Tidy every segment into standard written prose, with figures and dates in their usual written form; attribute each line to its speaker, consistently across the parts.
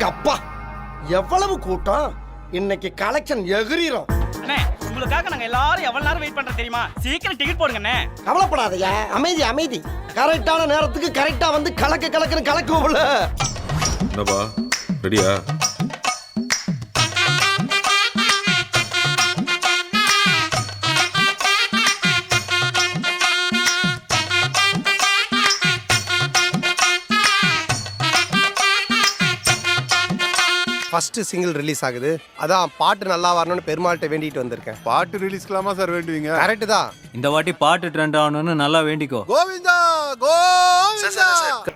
Speaker 1: அப்பா எவ்வளவு கூட்டம் இன்னைக்கு கலெக்ஷன் எகிரிரும்.
Speaker 2: அண்ணே உங்களுக்காக நாங்க எல்லாரும் எவ்வளவு நேரம் வெயிட் பண்றோம் தெரியுமா? சீக்கிரம் டிக்கெட் போடுங்க அண்ணே.
Speaker 1: கவலைப்படாதயா, அமைதி அமைதி. கரெக்டான நேரத்துக்கு கரெக்டா வந்து கலக்குன்னு கலக்குவோம்ல.
Speaker 3: என்னப்பா ரெடியா?
Speaker 4: ஃபர்ஸ்ட் சிங்கிள் ரிலீஸ் ஆகுது. அதான் பாட்டு நல்லா வரணும்னு பெருமாள்கிட்ட வேண்டிட்டு வந்திருக்கேன்.
Speaker 5: பாட்டு ரிலீஸ்க்கலாமா சார் வேண்டுவீங்க?
Speaker 4: கரெக்ட் தான்.
Speaker 6: இந்த வாட்டி பாட்டு ட்ரெண்ட் ஆகணும்னு நல்லா வேண்டிக்கோ.
Speaker 5: கோவிந்தா கோவிந்தா.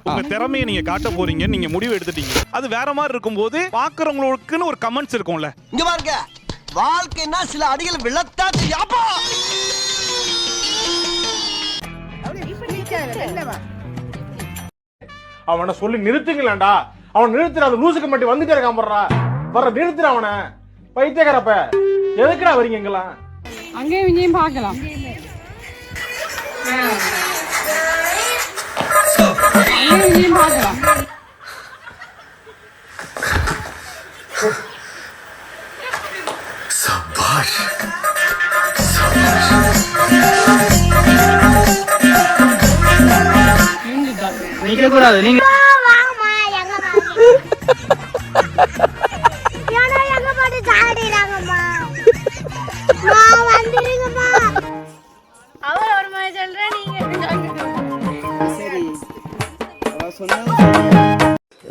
Speaker 7: உங்க திறமையை நீங்க காட்ட போறீங்க, நீங்க முடிவு எடுத்துட்டீங்க. அது வேற மாதிரி இருக்கும்போது பாக்குறவங்களுக்குன்னு ஒரு கமெண்ட்ஸ் இருக்கும்ல.
Speaker 1: இங்க பாருங்க, வாழ்க்கைன்னா சில அடிகள் விழத்தா தெரியாப்பா.
Speaker 8: அவனை சொல்லி நிறுத்துங்களேன்டா. அவன் நிறுத்துற அந்த லூசுக்கு மட்டும் வந்துட்டே இருக்கான் போடுறா. வர நிறுத்துற அவனை. பைத்தியக்காரப்ப எதுக்குடா வரீங்க எங்கெல்லாம்?
Speaker 9: அங்கேயும் இங்கேயும் பார்க்கலாம். அங்கேயும் இங்கேயும் பார்க்கலாம்.
Speaker 3: சபாஷ்.
Speaker 2: நிக்க கூடாது. நீங்க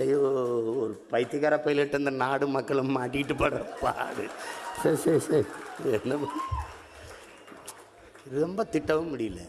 Speaker 10: ஐயோ, ஒரு பைத்தியக்கார பைலட் அந்த நாடு மக்களும் மாட்டிட்டு படுற பாடு. சரி என்ன ரொம்ப திட்டவும் முடியல.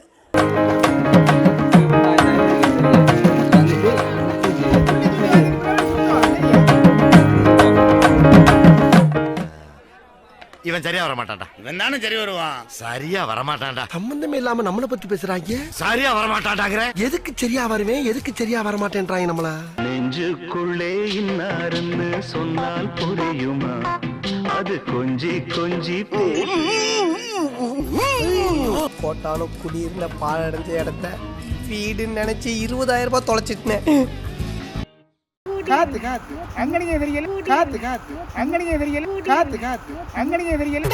Speaker 5: இவன் சரியா வர மாட்டான்டா.
Speaker 10: இவன் தானே சரி வருவான்.
Speaker 5: சரியா வர மாட்டான்டா.
Speaker 1: சம்பந்தமே இல்லாம நம்மளை பத்தி பேசுறாங்க.
Speaker 5: சரியா வர மாட்டான்டாங்கற.
Speaker 1: எதுக்கு சரியா வருவேன், எதுக்கு சரியா வர மாட்டேன்றாங்க நம்மள.
Speaker 11: நெஞ்சுக்குள்ளே இன்னாருன்னு சொன்னால் புரியுமா? அது கொஞ்சி கொஞ்சி
Speaker 4: போட்டாலும் குடியிருந்த பாழடைஞ்ச இடத்த வீடுன்னு நினைச்சு 20,000 ரூபாய் தொலைச்சிட்டேன்.
Speaker 8: காத்து காத்து அங்கனியே தெரியல. காத்து காத்து அங்கனியே தெரியல. காத்து காத்து அங்கனியே தெரியல.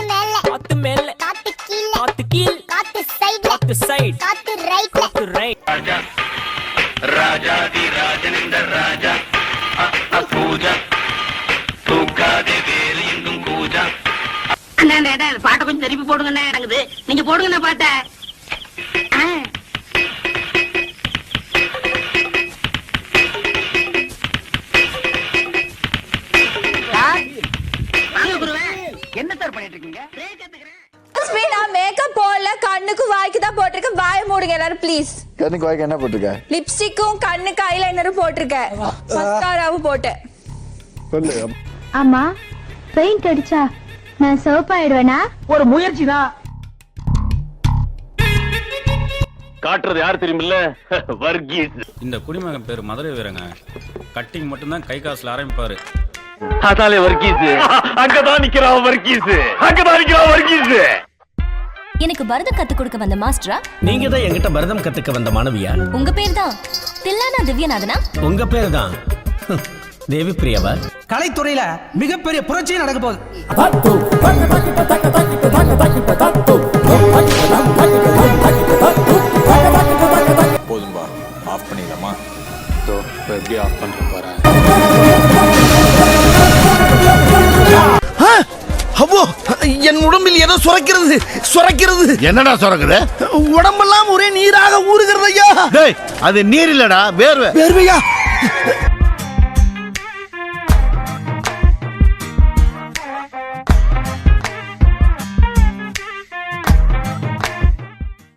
Speaker 2: காத்து மேல, காத்து கீழ, காத்து கீழ, காத்து சைடு, காத்து சைடு, காத்து ரைட், காத்து ரைட்.
Speaker 11: ராஜா ராஜாதி ராஜனிந்த ராஜா பூஜா தூக்காதே வேறு எங்கும் பூஜா.
Speaker 9: அண்ணா பாட்டை கொஞ்சம் திருப்பி போடுங்கண்ணே. எனக்கு நீங்க போடுங்கண்ணா பாட்டை.
Speaker 2: என்ன சார் பண்ணிட்டு இருக்கீங்க?
Speaker 9: மேக்கப் போடல, கண்ணுக்கு வாய்க்கு தான் போட்டிருக்கேன். வாய மூடுங்க எல்லாரும் ப்ளீஸ்.
Speaker 5: கண்ணுக்கு வாய்க்கு என்ன போட்டுருக்க?
Speaker 9: லிப்ஸ்டிக்கும் கண்ணுக்கு ஐலைனரும் போட்டிருக்கேன். மஸ்காராவும் போட்டேன்.
Speaker 5: சொல்லு.
Speaker 9: ஆமா, பெயிண்ட் அடிச்சா நான் சிவப்பாயிடுவேனா?
Speaker 2: ஒரு முயற்சி தான்.
Speaker 11: காட்டுறது யார் தெரியுமில்ல? வர்கீஸ்.
Speaker 6: இந்த குடிமகன் பேரு மதுரை வீரங்க. கட்டிங் மட்டும்தான் கை காசுல ஆரம்பிப்பாரு.
Speaker 11: அதாலே வர்கீஸ். அங்கதான் நிக்கிறான் வர்கீஸ். அங்கதான் நிக்கிறான் வர்கீஸ்.
Speaker 9: எனக்கு பரதம் கத்து கொடுக்க வந்த மாஸ்டரா?
Speaker 2: நீங்க தான் என்கிட்ட பரதம் கத்துக்க வந்த மாணவியா?
Speaker 9: உங்க பேர் தான் தில்லானா திவ்யநாதனா?
Speaker 2: உங்க பேர் தான் தேவி பிரியாவா? கலைத்துறையில மிகப்பெரிய புரட்சி நடக்க போகுது.
Speaker 3: போதும்பா, ஆஃப் பண்ணிடலாமா? எப்படி ஆஃப் பண்ற போறேன்?
Speaker 1: அவ்வோ, என் உடம்பில் ஏதோ சுரக்கிறது.
Speaker 5: என்னடா சுரக்குது?
Speaker 1: உடம்பெல்லாம் ஒரே நீராக ஊறுகிறது ஐயா.
Speaker 5: டேய், அது நீர் இல்லடா, வேர்வை.
Speaker 1: வேர்வையா?